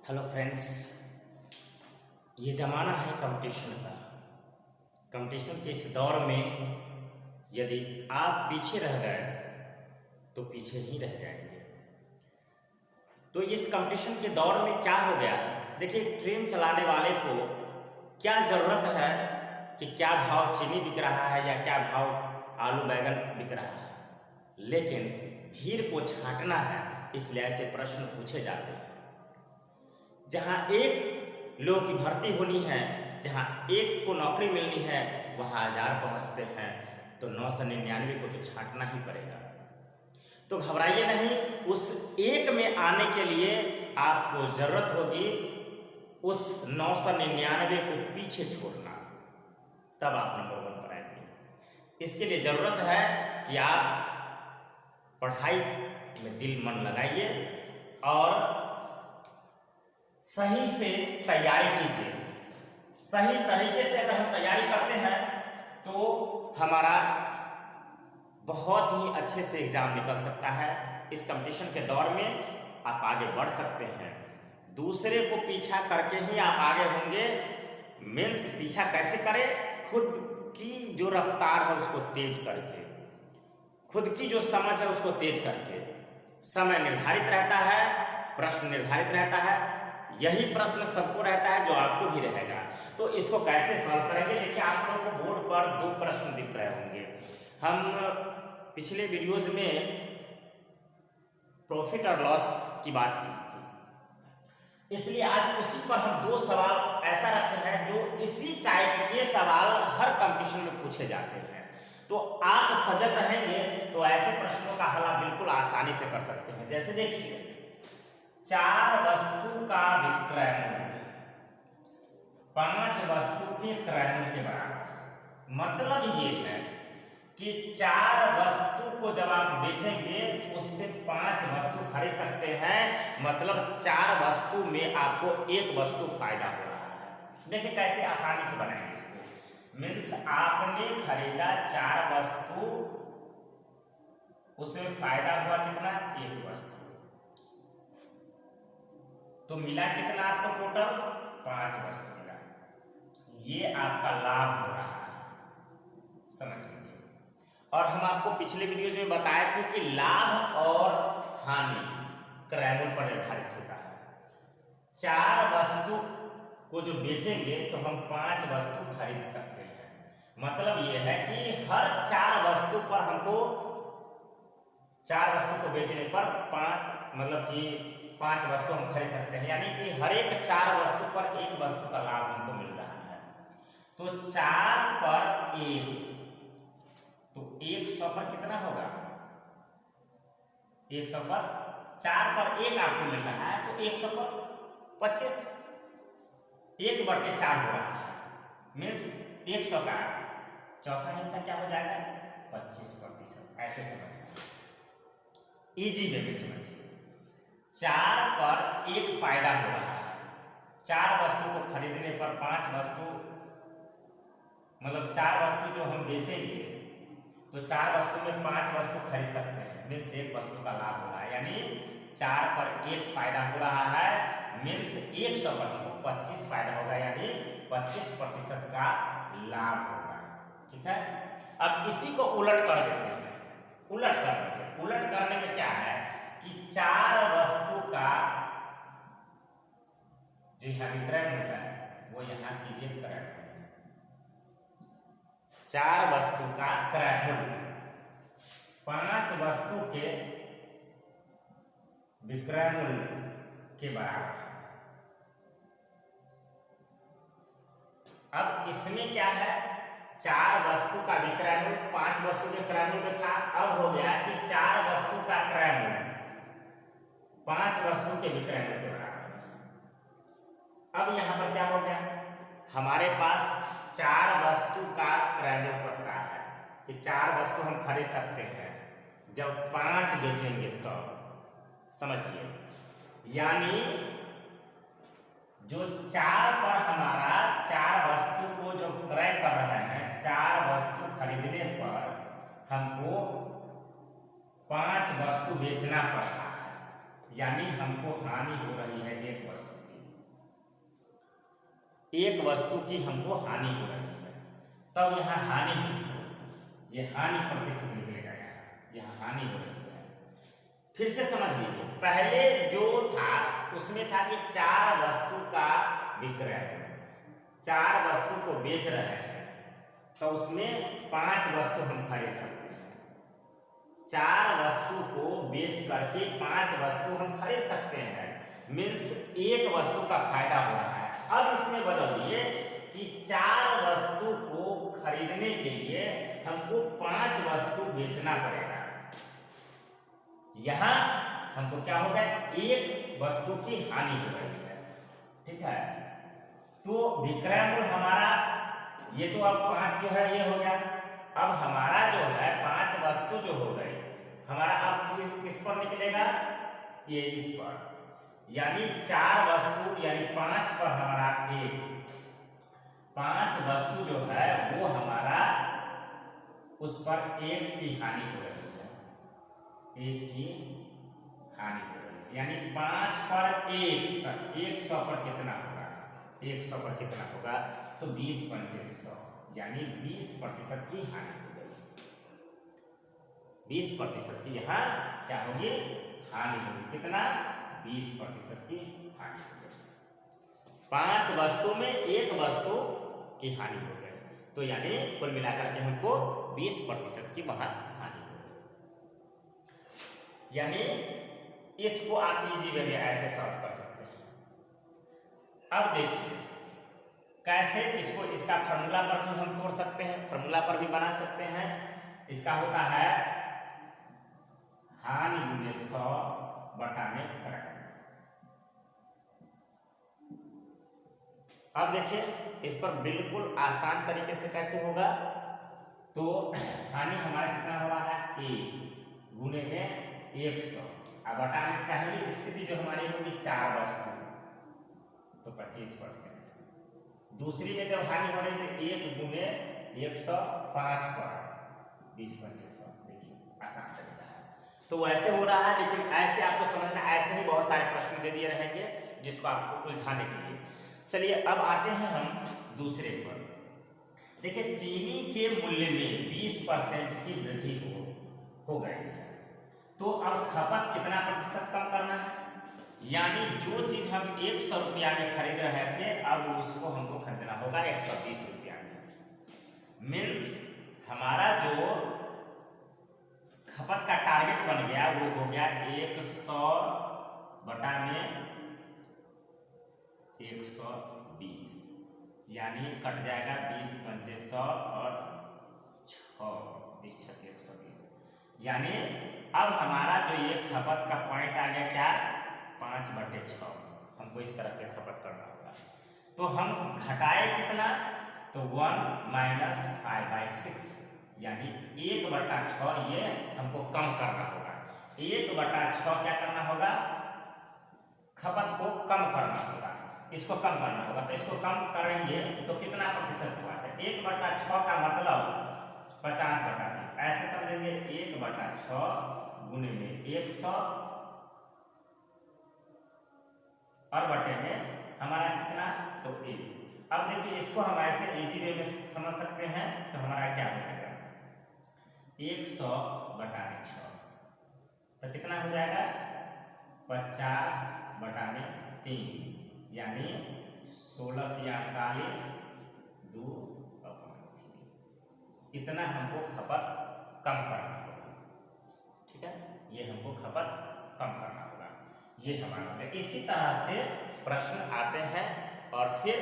Hello friends, ये ज़माना है कंपटीशन का। कंपटीशन के इस दौर में यदि आप पीछे रह गए तो पीछे ही रह जाएंगे। तो इस कंपटीशन के दौर में क्या हो गया है, देखिए ट्रेन चलाने वाले को क्या ज़रूरत है कि क्या भाव चीनी बिक रहा है या क्या भाव आलू बैगन बिक रहा है, लेकिन भीड़ को छांटना है, इसलिए ऐसे प्रश्न पूछे जाते हैं। जहाँ एक लोगों की भर्ती होनी है, जहाँ एक को नौकरी मिलनी है, वहाँ 1000 पहुँचते हैं, तो 999 को तो छांटना ही पड़ेगा। तो घबराइए नहीं, उस एक में आने के लिए आपको ज़रूरत होगी उस 999 को पीछे छोड़ना, तब आप नंबर 1 पर आएंगे। इसके लिए ज़रूरत है कि आप पढ़ाई में दिल मन लगाइए और सही से तैयारी कीजिए। सही तरीके से अगर हम तैयारी करते हैं तो हमारा बहुत ही अच्छे से एग्ज़ाम निकल सकता है। इस कंपटीशन के दौर में आप आगे बढ़ सकते हैं। दूसरे को पीछा करके ही आप आगे होंगे। मीन्स पीछा कैसे करें? खुद की जो रफ्तार है उसको तेज करके, खुद की जो समझ है उसको तेज करके। समय निर्धारित रहता है, प्रश्न निर्धारित रहता है, यही प्रश्न सबको रहता है जो आपको भी रहेगा। तो इसको कैसे सॉल्व करेंगे? देखिए, आप लोगों को बोर्ड पर 2 प्रश्न दिख रहे होंगे। हम पिछले वीडियोज में प्रॉफिट और लॉस की बात की थी, इसलिए आज उसी पर हम 2 सवाल ऐसा रखे हैं जो इसी टाइप के सवाल हर कंपटीशन में पूछे जाते हैं। तो आप सजग रहेंगे तो ऐसे प्रश्नों का हल आप बिल्कुल आसानी से कर सकते हैं। जैसे देखिए, 4 वस्तु का विक्रय मूल्य 5 वस्तु के क्रय मूल्य के बराबर। मतलब ये है कि 4 वस्तु को जब आप बेचेंगे उससे 5 वस्तु खरीद सकते हैं। मतलब 4 वस्तु में आपको 1 वस्तु फायदा हो रहा है। देखिए कैसे आसानी से बनाएंगे इसको। मीन्स आपने खरीदा 4 वस्तु, उसमें फायदा हुआ कितना? 1 वस्तु, तो मिला कितना आपको? टोटल 5 वस्तु मिला। ये आपका लाभ हो रहा है, समझ लीजिए। और हम आपको पिछले वीडियो में बताए थे कि लाभ और हानि क्रय मूल्य पर निर्धारित होता है। 4 वस्तु को जो बेचेंगे तो हम 5 वस्तु खरीद सकते हैं। मतलब ये है कि हर 4 वस्तु पर हमको 4 वस्तु को बेचने पर 5 वस्तु हम खरीद सकते हैं। यानी कि हर एक 4 वस्तु पर 1 वस्तु का लाभ हमको मिल रहा है। तो 4 पर 1, तो 100 पर कितना होगा? 100 पर 4 पर 1 आपको मिल रहा है, तो 100 पर 25, 1/4 हो रहा है। मीन्स 100 का चौथा हिस्सा क्या हो जाएगा? 25%। ऐसे समझ, इजी वे में समझिए। 4 पर 1 फायदा हो रहा है। 4 वस्तु को खरीदने पर 5 वस्तु, मतलब 4 वस्तु जो हम बेचेंगे तो 4 वस्तु में 5 वस्तु खरीद सकते हैं। मीन्स 1 वस्तु का लाभ हो रहा है। यानी 4 पर 1 फायदा हो रहा है। मीन्स 100 पर हमको 25 फायदा होगा, यानी 25% का लाभ होगा। ठीक है, अब इसी को उलट कर देते हैं। उलट कर देते हैं। उलट करने में क्या है कि 4 वस्तु का जो यहाँ विक्रय मूल्य है वो यहाँ कीजिए क्रय मूल्य। 4 वस्तु का क्रय मूल्य 5 वस्तु के विक्रय मूल्य के बराबर। अब इसमें क्या है? 4 वस्तु का विक्रय मूल्य 5 वस्तु के क्रय मूल्य था। अब हो गया कि 4 वस्तु का क्रय मूल्य 5 वस्तु के विक्रय मूल्य के बराबर। अब यहां पर क्या हो गया? हमारे पास 4 वस्तु का क्रय मूल्य पता है कि 4 वस्तु हम खरीद सकते हैं। जब 5 बेचेंगे तो समझिए, यानी जो 4 पर हमारा 4 वस्तु को जो क्रय कर रहे हैं, 4 वस्तु खरीदने पर हमको 5 वस्तु बेचना पड़ रहा है, यानी हमको हानि हो रही है 1 वस्तु की। एक वस्तु की हमको हानि हो रही है, तब यहाँ हानि, ये हानि प्रतिशत निकलेगा, यहाँ हानि हो रही है। फिर से समझ लीजिए, पहले जो था उसमें था कि 4 वस्तु का विक्रय, 4 वस्तु को बेच रहे हैं, तो उसमें 5 वस्तु हम खरीद सकते हैं। 4 वस्तु को बेच करके 5 वस्तु हम खरीद सकते हैं, मीन्स एक वस्तु का फायदा हो रहा है। अब इसमें बदल दिए कि 4 वस्तु को खरीदने के लिए हमको 5 वस्तु बेचना पड़ेगा। यहां हमको क्या होगा, एक वस्तु की हानि हो रही है, ठीक है। तो विक्रय मूल्य हमारा ये तो अब 5 जो है ये हो गया। अब हमारा जो है 5 वस्तु जो हो गई हमारा, अब किस पर निकलेगा, ये इस पर, यानी 4 वस्तु यानी 5 पर हमारा 5 वस्तु जो है वो हमारा उस पर 1 की हानि हो रही है, 1 की हानि हो रही है, यानी 5 पर 1 100 पर कितना होगा, 100 पर कितना होगा, तो 20 पंचे 100, यानी 20% की हानि हो गई, 20% की यहाँ क्या होगी, हानि होगी। कितना, 20% की हानि हो गई। 5 वस्तु में 1 वस्तु की हानि हो गई, तो यानी कुल मिलाकर के हमको 20% की वहां हानि हो गई। यानी इसको आप इजी वे में ऐसे सॉल्व कर सकते हैं। अब देखिए कैसे इसको, इसका फार्मूला पर भी हम तोड़ सकते हैं, फार्मूला पर भी बना सकते हैं। इसका होता है हानि गुने 100 बटा में क्रय। अब देखिए इस पर बिल्कुल आसान तरीके से कैसे होगा, तो हानि हमारा कितना हो रहा है, 1 गुने में 100, अब बटा में पहली स्थिति जो हमारी होगी 4 वस्तु, तो 25%। दूसरी में जब हानि हो रही है 1 गुने 105 पर 20-25, देखिए आसान तरीका है। तो वैसे हो रहा है, लेकिन ऐसे आपको समझना, ऐसे ही बहुत सारे प्रश्न दे दिए रहेंगे जिसको आपको उलझाने के लिए। चलिए अब आते हैं हम दूसरे पर। देखिए चीनी के मूल्य में 20% की वृद्धि हो गई है, तो अब खपत कितना प्रतिशत कम करना है, यानी जो चीज हम 100 रुपया में खरीद रहे थे अब उसको हमको खरीदना होगा 120 रुपया में। मीन्स हमारा जो खपत का टारगेट बन गया वो हो गया 100 बटा में 120, यानी कट जाएगा 20 पंचे 100 और 6 20 छक्के 120, यानी अब हमारा जो ये खपत का पॉइंट आ गया क्या, 5/6। हमको इस तरह से खपत करना होगा, तो हम घटाए कितना, तो 1 माइनस 5/6, यानी 1/6 ये हमको कम करना होगा। 1/6 क्या करना होगा, खपत को कम करना होगा, इसको कम करना होगा। तो इसको कम करेंगे तो कितना प्रतिशत हुआ है, 1/6 का मतलब 50/3, ऐसे समझेंगे 1/6 गुने में 100 और बटे में हमारा कितना, तो 1। अब देखिए इसको हम ऐसे इजी वे में समझ सकते हैं, तो हमारा क्या हो जाएगा 100 बटा में 6, तो कितना हो जाएगा 50/3, यानी 16×48 2/3, इतना हमको खपत कम करना होगा, ठीक है, ये हमको खपत कम करना होगा, ये हमारा। इसी तरह से प्रश्न आते हैं और फिर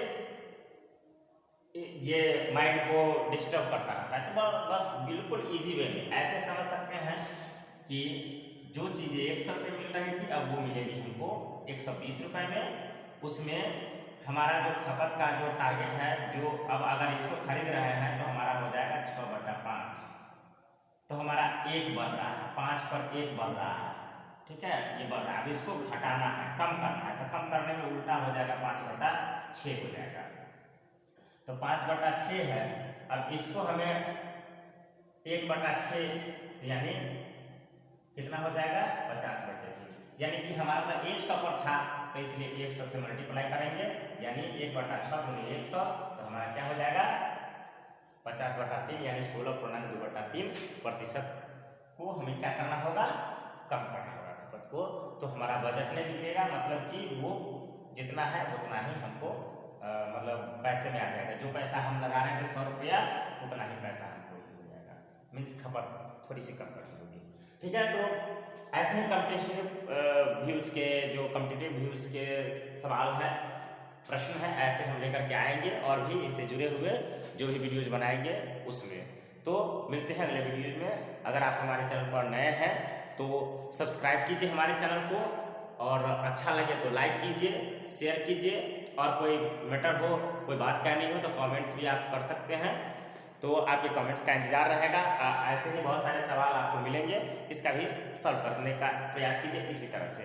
ये माइंड को डिस्टर्ब करता रहता है, तो बस बिल्कुल इजी वे में ऐसे समझ सकते हैं कि जो चीज़ें 100 रुपये मिल रही थी अब वो मिलेगी हमको 120 रुपये में। उसमें हमारा जो खपत का जो टारगेट है, जो अब अगर इसको खरीद रहे हैं तो हमारा हो जाएगा 6/5, तो हमारा 1 बढ़ रहा है, 5 पर 1 बढ़ रहा है, ठीक है, ये बढ़ रहा है। अब इसको घटाना है, कम करना है, तो कम करने में उल्टा हो जाएगा 5/6 हो जाएगा, तो 5/6 है। अब इसको हमें 1/6 यानी कितना हो जाएगा 50/3, यानी कि हमारा 100 पर था तो इसलिए 100 से मल्टीप्लाई करेंगे, यानी 1/6 गुणे 100, तो हमारा क्या हो जाएगा 50/3 यानी 16.2/3% को हमें क्या करना होगा, कम करना होगा खपत को। तो हमारा बजट नहीं बिगड़ेगा, मतलब कि वो जितना है उतना ही हमको मतलब पैसे में आ जाएगा। जो पैसा हम लगा रहे थे 100 रुपया, उतना ही पैसा हमको हो जाएगा, मीन्स खपत थोड़ी सी कम करनी होगी। ठीक है, तो ऐसे ही कॉम्पिटिटिव व्यूज के जो कॉम्पिटिटिव व्यूज के सवाल है, प्रश्न है, ऐसे हम लेकर के आएंगे और भी इससे जुड़े हुए जो भी वीडियोज बनाएंगे उसमें। तो मिलते हैं अगले वीडियोज में। अगर आप हमारे चैनल पर नए हैं तो सब्सक्राइब कीजिए हमारे चैनल को, और अच्छा लगे तो लाइक कीजिए, शेयर कीजिए, और कोई मैटर हो, कोई बात कहनी हो तो कमेंट्स भी आप कर सकते हैं। तो आपके कमेंट्स का इंतजार रहेगा। ऐसे ही बहुत सारे सवाल आपको मिलेंगे, इसका भी सॉल्व करने का प्रयास कीजिए इसी तरह से।